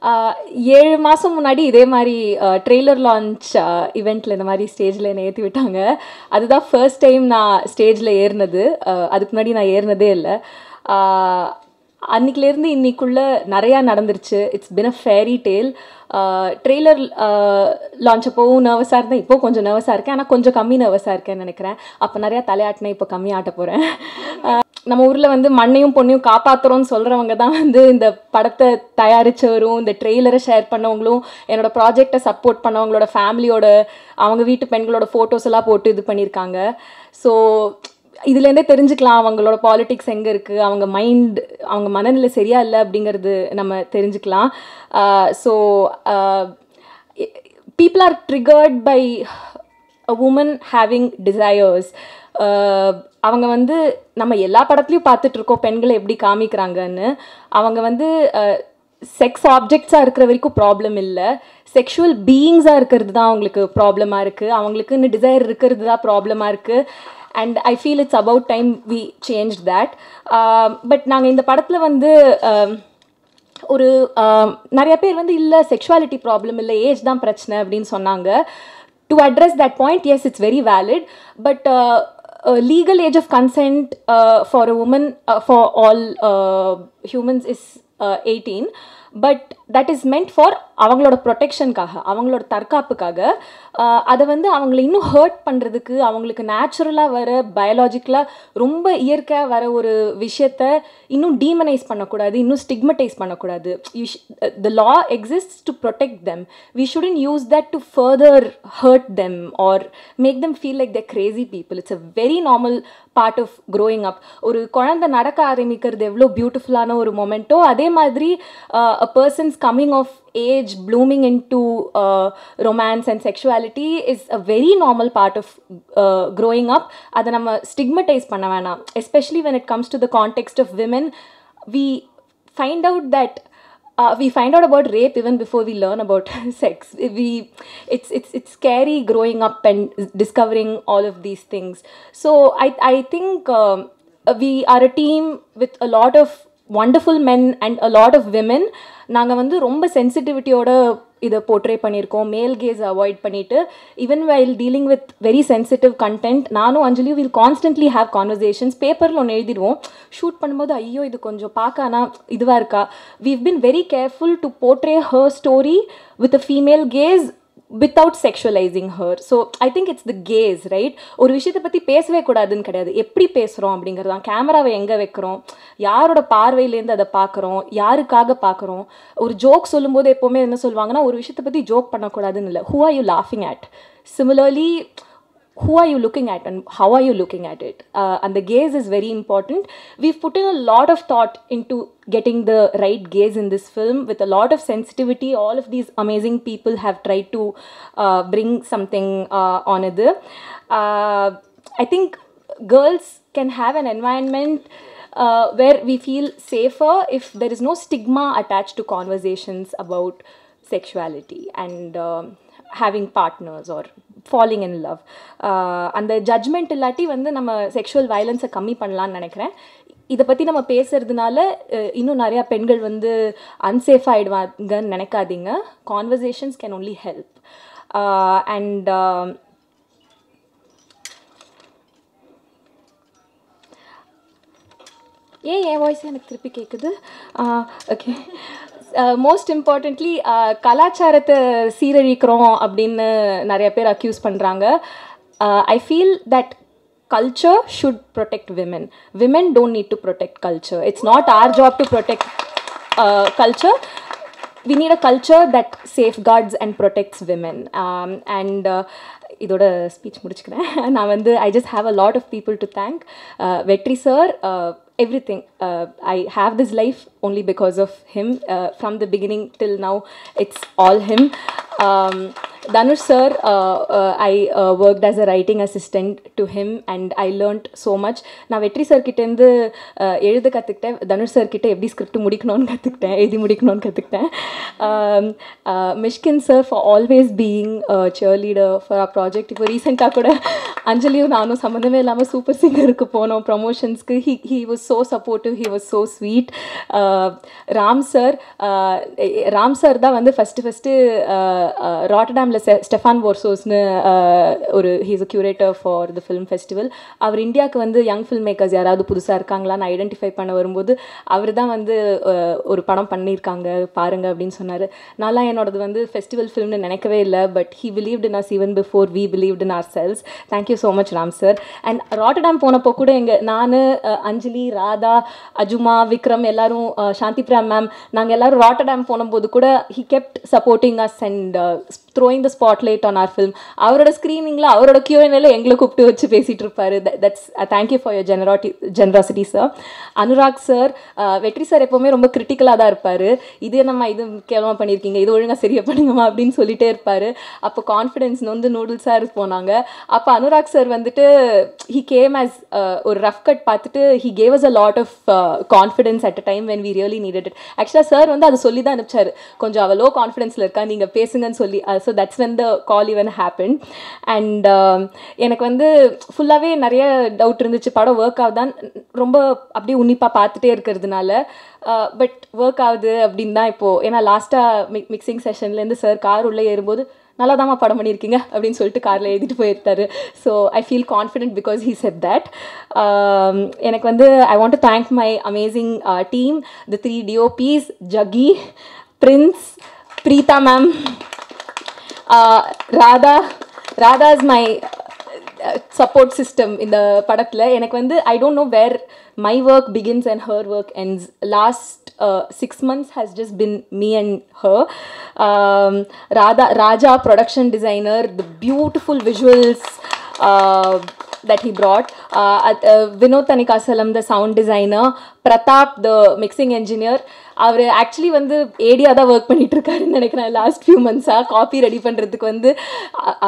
7 மாதம் முன்னாடி இதே மாதிரி ட்ரெய்லர் லான்ச் இவெண்ட்டில் இந்த மாதிரி ஸ்டேஜில் என்னை ஏற்றி விட்டாங்க. அதுதான் ஃபர்ஸ்ட் டைம் நான் ஸ்டேஜில் ஏறினது. அதுக்கு முன்னாடி நான் ஏறினதே இல்லை. அன்றைக்கிலேருந்து இன்னைக்குள்ளே நிறையா நடந்துருச்சு. It's been a fairy tale. Trailer launch அப்போவும் நர்வஸாக இருந்தேன், இப்போது கொஞ்சம் நர்வஸாக இருக்கேன். ஆனால் கொஞ்சம் கம்மி நர்வஸாக இருக்கேன்னு நினைக்கிறேன். அப்போ நிறையா தலையாட்டினேன், இப்போ கம்மி ஆட்ட போகிறேன். நம்ம ஊரில் வந்து மண்ணையும் பொண்ணையும் காப்பாற்றுறோன்னு சொல்கிறவங்க தான் வந்து இந்த படத்தை தயாரித்தவரும் இந்த ட்ரெய்லரை ஷேர் பண்ணவங்களும் என்னோடய ப்ராஜெக்டை சப்போர்ட் பண்ணவங்களோட ஃபேமிலியோட அவங்க வீட்டு பெண்களோட ஃபோட்டோஸ் எல்லாம் போட்டு இது பண்ணியிருக்காங்க. ஸோ இதுலேருந்தே தெரிஞ்சுக்கலாம் அவங்களோட பாலிட்டிக்ஸ் எங்கே இருக்குது, அவங்க அவங்க மனநிலை சரியா இல்லை அப்படிங்கிறது நம்ம தெரிஞ்சுக்கலாம். So people are triggered by a woman having desires. அவங்க வந்து நம்ம எல்லா படத்துலையும் பார்த்துட்ருக்கோம் பெண்களை எப்படி காமிக்கிறாங்கன்னு. அவங்க வந்து செக்ஸ் ஆப்ஜெக்ட்ஸாக இருக்கிற வரைக்கும் ப்ராப்ளம் இல்லை, செக்ஷுவல் பீயிங்ஸாக இருக்கிறது தான் அவங்களுக்கு ப்ராப்ளமாக இருக்குது. அவங்களுக்குன்னு டிசைர் இருக்கிறது தான் ப்ராப்ளமாக இருக்குது. And I feel it's about time we change that. But நாங்கள் இந்த படத்தில் வந்து ஒரு நிறைய பேர் வந்து இல்லை செக்ஷுவாலிட்டி ப்ராப்ளம் இல்லை, ஏஜ் தான் பிரச்சனை அப்படின்னு சொன்னாங்க. To address that point, S it's very valid. But legal age of consent for a woman, for all humans is 18. But that is meant for அவங்களோட ப்ரொடெக்ஷனுக்காக, அவங்களோட தற்காப்புக்காக. அதை வந்து அவங்களை இன்னும் ஹர்ட் பண்ணுறதுக்கு, அவங்களுக்கு நேச்சுரலாக வர பயாலஜிக்கலாக ரொம்ப இயற்கையாக வர ஒரு விஷயத்த இன்னும் டீமனைஸ் பண்ணக்கூடாது, இன்னும் ஸ்டிக்மடைஸ் பண்ணக்கூடாது. The law exists to protect them. We shouldn't use that to further hurt them or make them feel like they're crazy people. It's a very normal part of growing up. ஒரு குழந்தை நடக்க ஆரம்பிக்கிறது எவ்வளோ பியூட்டிஃபுல்லான ஒரு மொமெண்ட்டோ, அதே மாதிரி a person's coming of age, blooming into romance and sexuality is a very normal part of growing up. அதை நம்ம stigmatize பண்ண வேணாம். Especially when it comes to the context of women, we find out that we find out about rape even before we learn about sex. It's scary growing up and discovering all of these things. So I think we are a team with a lot of wonderful men and a lot of women. நாங்கள் வந்து ரொம்ப சென்சிட்டிவிட்டியோட இதை portray பண்ணியிருக்கோம். மேல் case avoid பண்ணிவிட்டு, even while dealing with very sensitive content, நானும் அஞ்சலியும் will constantly have conversations. பேப்பரில் ஒன்று எழுதிடுவோம், ஷூட் பண்ணும்போது ஐயோ இது கொஞ்சம் பார்க்கானா இதுவாக இருக்கா. we've been very careful to portray her story with a female gaze without sexualizing her. So I think it's the gaze, right? ஒரு விஷயத்தை பற்றி பேசவே கூடாதுன்னு கிடையாது, எப்படி பேசுகிறோம் அப்படிங்கிறது தான். கேமராவை எங்கே வைக்கிறோம், யாரோட பார்வையிலேருந்து அதை பார்க்குறோம், யாருக்காக பார்க்குறோம். ஒரு ஜோக் சொல்லும்போது எப்போவுமே என்ன சொல்லுவாங்கன்னா, ஒரு விஷயத்தை பற்றி ஜோக் பண்ணக்கூடாதுன்னு இல்லை, who are you laughing at? Similarly, who are you looking at and how are you looking at it? And the gaze is very important. We've put in a lot of thought into getting the right gaze in this film with a lot of sensitivity. All of these amazing people have tried to bring something on it. I think girls can have an environment where we feel safer if there is no stigma attached to conversations about sexuality and having partners or falling in love. அந்த judgement இல்லாட்டி வந்து நம்ம sexual வயலன்ஸை கம்மி பண்ணலான்னு நினைக்கிறேன். இதை பற்றி நம்ம பேசுகிறதுனால இன்னும் நிறையா பெண்கள் வந்து அன்சேஃப் ஆகிடுவாங்கன்னு நினைக்காதீங்க. Conversations can only help. And N voice எனக்கு திருப்பி கேட்குது. ஓகே, மோஸ்ட் இம்பார்ட்டன்ட்லி கலாச்சாரத்தை சீரழிக்கிறோம் அப்படின்னு நிறைய பேர் அக்யூஸ் பண்ணுறாங்க. I feel that culture should protect women. Women don't need to protect culture. It's not our job to protect culture. We need a culture that safeguards and protects women. And இதோட speech முடிச்சுக்கிறேன். நான் வந்து I just have a lot of people to thank. Vetri sir, everything. I have this life only because of him. From the beginning till now, it's all him. Dhanush sir, I worked as a writing assistant to him and I learned so much. நான் வெற்றி sir கிட்டேருந்து எழுத கற்றுக்கிட்டேன். Dhanush sir கிட்டே எப்படி script முடிக்கணும்னு கற்றுக்கிட்டேன், எழுதி முடிக்கணும்னு கற்றுக்கிட்டேன். Mysskin sir for always being cheerleader for our project. இப்போ ரீசெண்டாக கூட அஞ்சலியும் நானும் சம்மந்தமே இல்லாமல் சூப்பர் சிங்கருக்கு போனோம் ப்ரமோஷன்ஸ்க்கு. He was so supportive, he was so sweet. Ram sir தான் வந்து ஃபஸ்ட்டு ராட்டர்டாமில் ஸ்டெஃபான் வோர்சோஸ்னு ஒரு he's a curator for the film festival. அவர் இந்தியாவுக்கு வந்து யங் ஃபில்ம் மேக்கர்ஸ் யாராவது புதுசாக இருக்காங்களான்னு ஐடென்டிஃபை பண்ண வரும்போது அவர் தான் வந்து ஒரு படம் பண்ணியிருக்காங்க பாருங்க அப்படின்னு சொன்னார். நான்லாம் என்னோடது வந்து ஃபெஸ்டிவல் ஃபிலிம்னு நினைக்கவே இல்லை, but he believed in us even before we believed in ourselves. Thank you so much Ram sir. And Rotterdam போனப்போ கூட நான் அஞ்சலி, ராதா, அஜுமா, விக்ரம் எல்லாரும், சாந்தி பிரியா மேம், நாங்கள் எல்லாரும் ராட்டர்டாம் போனபோது கூட he kept supporting us and throwing the spotlight on our film. அவரோட ஸ்க்ரீனிங்கில் அவரோட Q&Aல எங்களை கூப்பிட்டு வச்சு பேசிகிட்டு இருப்பார். That's thank you for your generosity sir. Anurag sir, வெற்றி சார் எப்போவுமே ரொம்ப கிரிட்டிக்கலாக தான் இருப்பார். இது கேவலமாக பண்ணியிருக்கீங்க, இது ஒழுங்காக சரியாக பண்ணுங்கம்மா அப்படின்னு சொல்லிட்டே இருப்பார். அப்போ கான்ஃபிடென்ஸ் வந்து நூடுல்ஸாக போனாங்க. அப்போ அனுராக் சார் வந்துட்டு he came as ஒரு ரஃப் கட் பார்த்துட்டு he gave us a lot of confidence at a time when we really needed it. ஆக்சுவலாக சார் வந்து அதை சொல்லி தான் அனுப்பிச்சார், கொஞ்சம் அவள் லோ கான்ஃபிடென்ஸில் இருக்கா, நீங்கள் பேசுங்கன்னு சொல்லி. So that's when the call even happened. And எனக்கு வந்து ஃபுல்லாகவே நிறைய டவுட் இருந்துச்சு, படம் ஒர்க் ஆகுதான் ரொம்ப அப்படியே உன்னிப்பாக பார்த்துட்டே இருக்கிறதுனால. பட் ஒர்க் ஆகுது அப்படின்னு தான் இப்போது. ஏன்னா லாஸ்ட்டாக மிக்சிங் செஷன்லேருந்து சார் கார் உள்ளே ஏறும்போது நல்லா தாம்மா படம் பண்ணியிருக்கீங்க அப்படின்னு சொல்லிட்டு காரில் எழுதிட்டு போயிருந்தாரு. So I feel confident because he said that. எனக்கு வந்து I want to thank my amazing team, the 3 DOPs, Jagi, Prince, Preetha ma'am, Radha is my support system இந்த படத்தில். எனக்கு வந்து I don't know where my work begins and her work ends. Last 6 months has just been me and her. Raja, production designer, the beautiful visuals that he brought. Vinod Tanikasalam, the sound designer. Pratap, the mixing engineer. அவர் actually வந்து ஏடியாக தான் work பண்ணிகிட்ருக்காருன்னு நினைக்கிறேன் last few மந்த்ஸாக. Copy ready பண்ணுறதுக்கு வந்து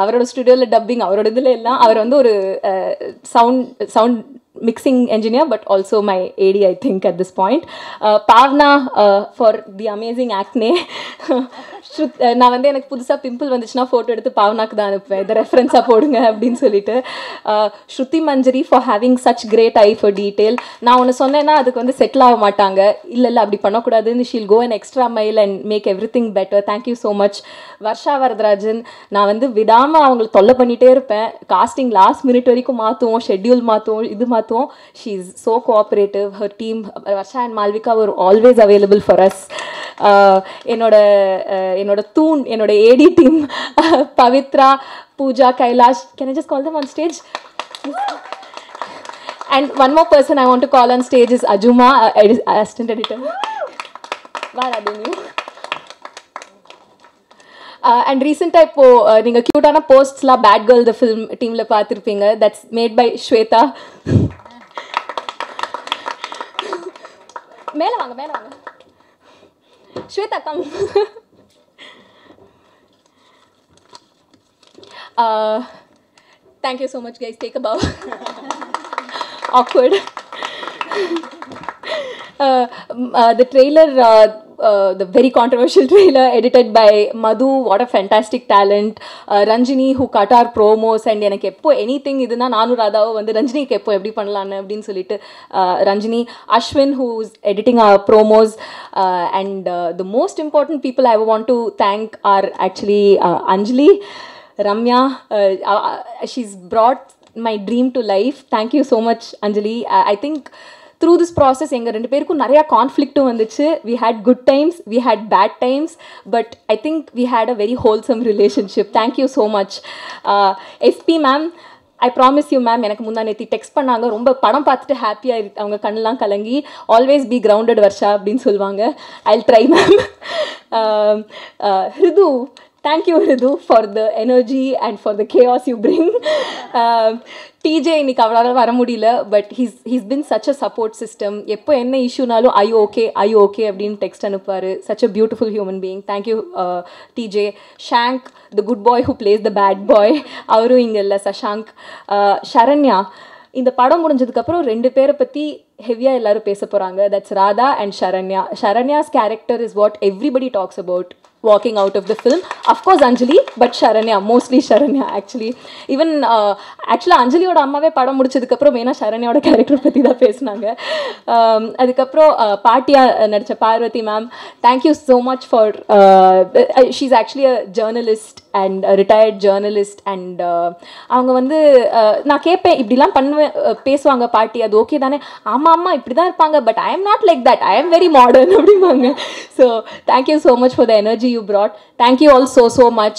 அவரோட ஸ்டுடியோவில் டப்பிங், அவரோட இதில் எல்லாம் அவர் வந்து ஒரு sound mixing engineer, but also my AD, I think, at this point. Pavna for the amazing acne. நான் வந்து எனக்கு புதுசாக பிம்பிள் வந்துச்சுன்னா ஃபோட்டோ எடுத்து பாவனாக்கு தான் அனுப்புவேன், இதை ரெஃபரன்ஸாக போடுங்க அப்படின்னு சொல்லிட்டு. Shruti Manjari for having such great eye for detail. நான் ஒன்று சொன்னேன்னா அதுக்கு வந்து செட்டில் ஆக மாட்டாங்க, இல்லை அப்படி பண்ணக்கூடாதுன்னு she'll go and extra mile and make everything better. Thank you so much. Varsha Varadarajan, நான் வந்து விடாமல் அவங்களுக்கு தொல்லை பண்ணிகிட்டே இருப்பேன். காஸ்டிங் லாஸ்ட் மினிட் வரைக்கும் மாற்றுவோம், ஷெட்யூல் மாற்றுவோம், இது மாற்றுவோம். She is so cooperative. Her team Varsha and Malvika were always available for us. என்னோட தூண், என்னோட AD team, Pavithra, Pooja, Kailash. Can I just call them on stage? And one more person I want to call on stage is Ajuma, assistant editor. And ரீசெண்டாக இப்போது நீங்கள் க்யூட்டான போஸ்ட்ஸ்லாம் bad girl the film டீமில் பார்த்துருப்பீங்க. That's made by Shweta. மேலே வாங்க Shweta, come. Thank you so much, guys. Take a bow. Awkward. The trailer, the very controversial trailer edited by Madhu, what a fantastic talent. Ranjini, who cut our promos, and எனக்கு எப்போ anything இதுனா நானும் ராதாவோ வந்து ரஞ்சினிக்கு எப்போ எப்படி பண்ணலான்னு அப்படின்னு சொல்லிட்டு Ranjini, Ashwin, who's editing our promos, and the most important people I want to thank are actually Anjali, Ramya. She's brought my dream to life. Thank you so much, Anjali. I think through this process எங்கள் 2 பேருக்கும் நிறையா கான்ஃப்ளிக்ட்டும் வந்துச்சு. We had good times, we had bad times, but I think we had a very wholesome relationship. Thank you so much. SP ma'am, I promise you ma'am, எனக்கு முந்தா நேத்தி text பண்ணாங்க, ரொம்ப படம் பார்த்துட்டு ஹாப்பியாக அவங்க கண்ணெலாம் கலங்கி, ஆல்வேஸ் பி கிரவுண்டட் வர்ஷா அப்படின்னு சொல்லுவாங்க. I'll try ma'am. Hridu, Thank you, Ridu, for the energy and for the chaos you bring. TJ இன்னைக்கு அவளால் வர முடியல, but he's been such a support system. எப்போ என்ன இஷ்யூனாலும் ஐ ஓகே அப்படின்னு text அனுப்பாரு. Such a beautiful human being. Thank you, TJ. Shank, the good boy who plays the bad boy, அவரும் இங்கே இல்லை. சஷாங்க், ஷரண்யா. இந்த படம் முடிஞ்சதுக்கப்புறம் 2 பேரை பற்றி ஹெவியாக எல்லாரும் பேச போகிறாங்க. That's Radha and Sharanya. Sharanya's character is what everybody talks about walking out of the film. Of course Anjali, but Sharanya, mostly Sharanya actually. Even actually Anjali oda அம்மாவே படம் முடிச்சதுக்கு அப்புறம் வேணா ஷரண்யாவோட கேரக்டர் பற்றி தான் பேசினாங்க. அதுக்கப்புறம் பாட்டியா நடித்த Parvathi ma'am, thank you so much for she's actually a journalist and retired journalist. And அவங்க வந்து நான் கேட்பேன், இப்படிலாம் பண்ணுவேன் பேசுவாங்க பாட்டி, அது ஓகே தானே? ஆமாம் ஆமாம் இப்படி தான் இருப்பாங்க, but I am not like that, I am very modern அப்படிம்பாங்க. So thank you so much for the energy you brought. Thank you all so much.